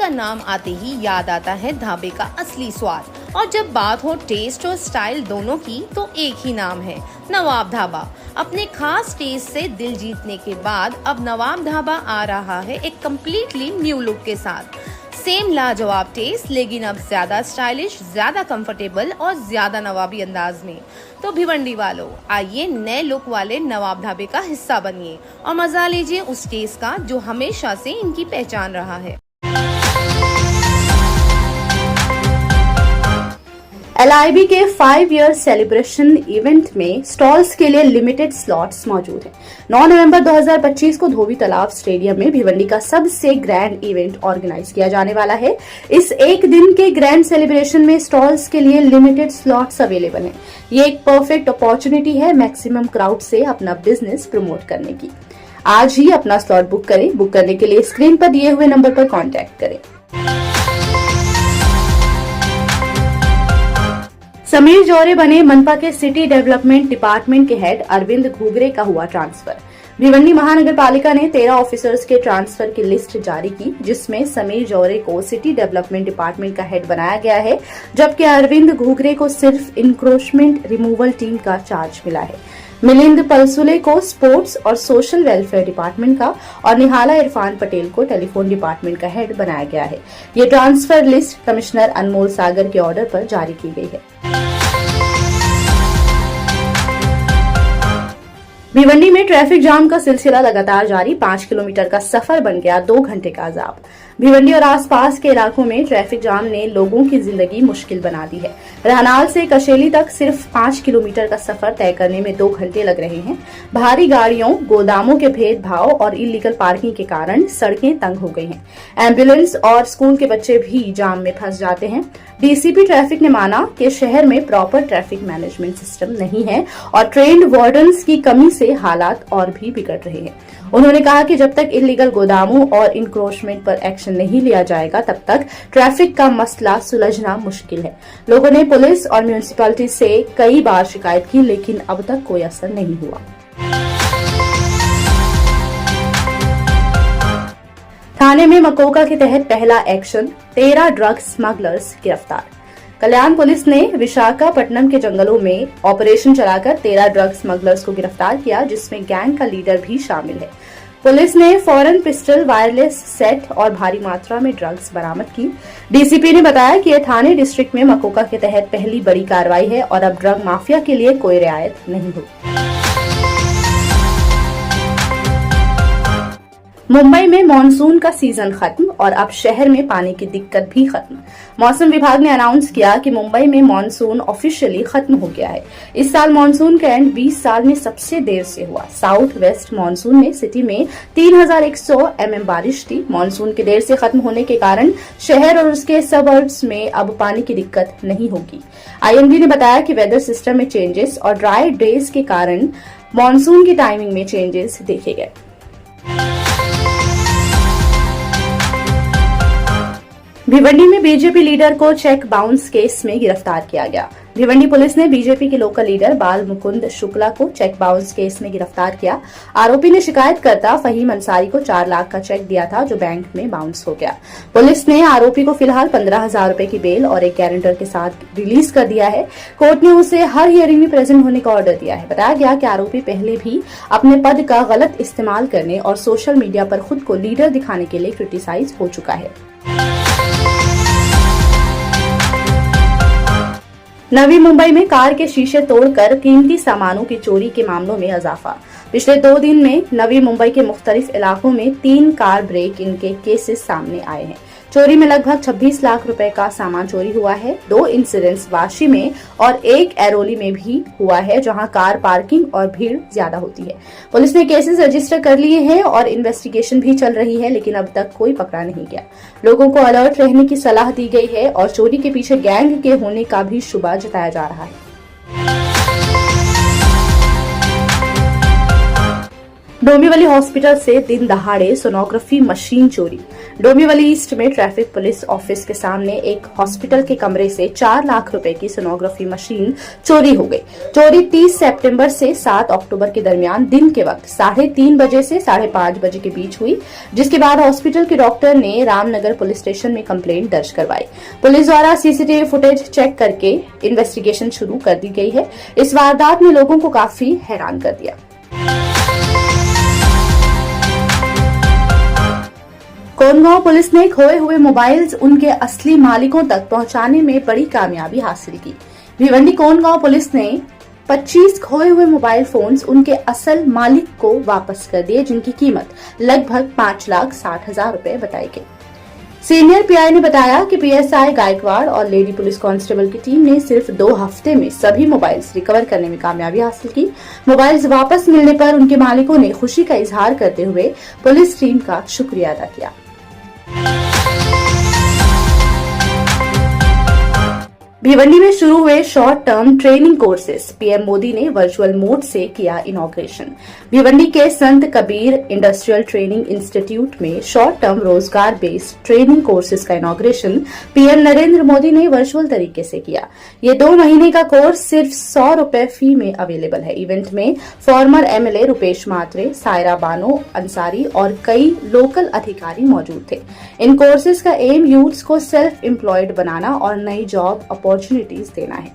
का नाम आते ही याद आता है ढाबे का असली स्वाद। और जब बात हो टेस्ट और स्टाइल दोनों की तो एक ही नाम है, नवाब ढाबा। अपने खास टेस्ट से दिल जीतने के बाद अब नवाब ढाबा आ रहा है एक कम्प्लीटली न्यू लुक के साथ। सेम लाजवाब टेस्ट, लेकिन अब ज्यादा स्टाइलिश, ज्यादा कंफर्टेबल और ज्यादा नवाबी अंदाज में। तो भिवंडी वालों, आइए नए लुक वाले नवाब ढाबे का हिस्सा बनिए और मजा लीजिए उस टेस्ट का जो हमेशा से इनकी पहचान रहा है। LIB के 5 ईयर सेलिब्रेशन इवेंट में स्टॉल्स के लिए लिमिटेड स्लॉट्स मौजूद हैं। 9 नवंबर 2025 को धोबी तालाब स्टेडियम में भिवंडी का सबसे ग्रैंड इवेंट ऑर्गेनाइज किया जाने वाला है। इस एक दिन के ग्रैंड सेलिब्रेशन में स्टॉल्स के लिए लिमिटेड स्लॉट्स अवेलेबल हैं। ये एक परफेक्ट अपॉर्चुनिटी है मैक्सिमम क्राउड से अपना बिजनेस प्रमोट करने की। आज ही अपना स्लॉट बुक करें। बुक करने के लिए स्क्रीन पर दिए हुए नंबर पर कॉन्टैक्ट करें। समीर जौरे बने मनपा के सिटी डेवलपमेंट डिपार्टमेंट के हेड। अरविंद घुघरे का हुआ ट्रांसफर। भिवंडी महानगर पालिका ने 13 ऑफिसर्स के ट्रांसफर की लिस्ट जारी की, जिसमें समीर जौरे को सिटी डेवलपमेंट डिपार्टमेंट का हेड बनाया गया है, जबकि अरविंद घुघरे को सिर्फ इंक्रोचमेंट रिमूवल टीम का चार्ज मिला है। मिलिंद पलसुले को स्पोर्ट्स और सोशल वेलफेयर डिपार्टमेंट का और निहाला इरफान पटेल को टेलीफोन डिपार्टमेंट का हेड बनाया गया है। ये ट्रांसफर लिस्ट कमिश्नर अनमोल सागर के ऑर्डर पर जारी की गई है। भिवंडी में ट्रैफिक जाम का सिलसिला लगातार जारी। 5 किलोमीटर का सफर बन गया 2 घंटे का अजाब। भिवंडी और आसपास के इलाकों में ट्रैफिक जाम ने लोगों की जिंदगी मुश्किल बना दी है। रहनाल से कशेली तक सिर्फ 5 किलोमीटर का सफर तय करने में 2 घंटे लग रहे हैं। भारी गाड़ियों, गोदामों के भेदभाव और इलीगल पार्किंग के कारण सड़कें तंग हो गई हैं। एम्बुलेंस और स्कूल के बच्चे भी जाम में फंस जाते हैं। डीसीपी ट्रैफिक ने माना कि शहर में प्रॉपर ट्रैफिक मैनेजमेंट सिस्टम नहीं है और ट्रेन्ड वार्डन्स की कमी से हालात और भी बिगड़ रहे हैं। उन्होंने कहा कि जब तक इलीगल गोदामों और इंक्रोचमेंट पर एक्शन नहीं लिया जाएगा, तब तक ट्रैफिक का मसला सुलझना मुश्किल है। लोगों ने पुलिस और म्यूनिसिपैलिटी से कई बार शिकायत की, लेकिन अब तक कोई असर नहीं हुआ। थाने में मकोका के तहत पहला एक्शन, 13 ड्रग स्मगलर्स गिरफ्तार। कल्याण पुलिस ने विशाखापट्टनम के जंगलों में ऑपरेशन चलाकर 13 ड्रग स्मगलर्स को गिरफ्तार किया, जिसमें गैंग का लीडर भी शामिल है। पुलिस ने फॉरेन पिस्टल, वायरलेस सेट और भारी मात्रा में ड्रग्स बरामद की। डीसीपी ने बताया कि यह थाने डिस्ट्रिक्ट में मकोका के तहत पहली बड़ी कार्रवाई है और अब ड्रग माफिया के लिए कोई रियायत नहीं होगी। मुंबई में मॉनसून का सीजन खत्म और अब शहर में पानी की दिक्कत भी खत्म। मौसम विभाग ने अनाउंस किया कि मुंबई में मॉनसून ऑफिशियली खत्म हो गया है। इस साल मॉनसून का एंड 20 साल में सबसे देर से हुआ। साउथ वेस्ट मॉनसून ने सिटी में 3100 mm बारिश थी। मॉनसून के देर से खत्म होने के कारण शहर और उसके सबअर्ब्स में अब पानी की दिक्कत नहीं होगी। आईएमडी ने बताया कि वेदर सिस्टम में चेंजेस और ड्राई डेज के कारण मॉनसून की टाइमिंग में चेंजेस देखे गए। भिवंडी में बीजेपी लीडर को चेक बाउंस केस में गिरफ्तार किया गया। भिवंडी पुलिस ने बीजेपी के लोकल लीडर बाल मुकुंद शुक्ला को चेक बाउंस केस में गिरफ्तार किया। आरोपी ने शिकायतकर्ता फहीम अंसारी को 4 लाख का चेक दिया था, जो बैंक में बाउंस हो गया। पुलिस ने आरोपी को फिलहाल 15,000 रुपए की बेल और एक गारंटर के साथ रिलीज कर दिया है। कोर्ट ने उसे हर हियरिंग में प्रेजेंट होने का ऑर्डर दिया है। बताया गया कि आरोपी पहले भी अपने पद का गलत इस्तेमाल करने और सोशल मीडिया पर खुद को लीडर दिखाने के लिए क्रिटिसाइज हो चुका है। नवी मुंबई में कार के शीशे तोड़कर कीमती सामानों की चोरी के मामलों में इजाफा। पिछले 2 दिन में नवी मुंबई के मुख्तलिफ इलाकों में 3 कार ब्रेक इन के केसेस सामने आए हैं। चोरी में लगभग 26 लाख रुपए का सामान चोरी हुआ है। 2 इंसिडेंट्स वाशी में और 1 एरोली में भी हुआ है, जहां कार पार्किंग और भीड़ ज्यादा होती है। पुलिस ने केसेस रजिस्टर कर लिए हैं और इन्वेस्टिगेशन भी चल रही है, लेकिन अब तक कोई पकड़ा नहीं गया। लोगों को अलर्ट रहने की सलाह दी गई है और चोरी के पीछे गैंग के होने का भी शुबा जताया जा रहा है। डोंबिवली हॉस्पिटल से दिन दहाड़े सोनोग्राफी मशीन चोरी। डोंबिवली ईस्ट में ट्रैफिक पुलिस ऑफिस के सामने एक हॉस्पिटल के कमरे से 4 लाख रुपए की सोनोग्राफी मशीन चोरी हो गई। चोरी 30 सितंबर से 7 अक्टूबर के दरमियान दिन के वक्त 3:30 बजे से 5:30 बजे के बीच हुई, जिसके बाद हॉस्पिटल के डॉक्टर ने रामनगर पुलिस स्टेशन में कंप्लेंट दर्ज करवाई। पुलिस द्वारा सीसीटीवी फुटेज चेक करके इन्वेस्टिगेशन शुरू कर दी गई है। इस वारदात ने लोगों को काफी हैरान कर दिया। कोंडगांव पुलिस ने खोए हुए मोबाइल्स उनके असली मालिकों तक पहुंचाने में बड़ी कामयाबी हासिल की। भिवंडी कोंडगांव पुलिस ने 25 खोए हुए मोबाइल फोन्स उनके असल मालिक को वापस कर दिए, जिनकी कीमत लगभग 5,60,000 रुपए बताई गई। सीनियर पीआई ने बताया कि पीएसआई गायकवाड़ और लेडी पुलिस कांस्टेबल की टीम ने सिर्फ 2 हफ्ते में सभी मोबाइल्स रिकवर करने में कामयाबी हासिल की। मोबाइल्स वापस मिलने पर उनके मालिकों ने खुशी का इजहार करते हुए पुलिस टीम का शुक्रिया अदा किया। भिवंडी में शुरू हुए short term training courses. PM Modi ने वर्चुअल मोड से किया इनॉग्रेशन। भिवंडी के संत कबीर इंडस्ट्रियल ट्रेनिंग इंस्टीट्यूट में शॉर्ट टर्म रोजगार बेस्ड ट्रेनिंग कोर्सेज का इनॉग्रेशन पीएम नरेंद्र मोदी ने वर्चुअल तरीके से किया। ये 2 महीने का कोर्स सिर्फ 100 रुपए फी में अवेलेबल है। इवेंट में फॉर्मर एमएलए रुपेश मात्रे, सायरा बानो अंसारी और कई लोकल अधिकारी मौजूद थे। इन कोर्सेज का एम यूथ्स को सेल्फ एम्प्लॉयड बनाना और नई जॉब अपॉर्चुनिटीज देना है।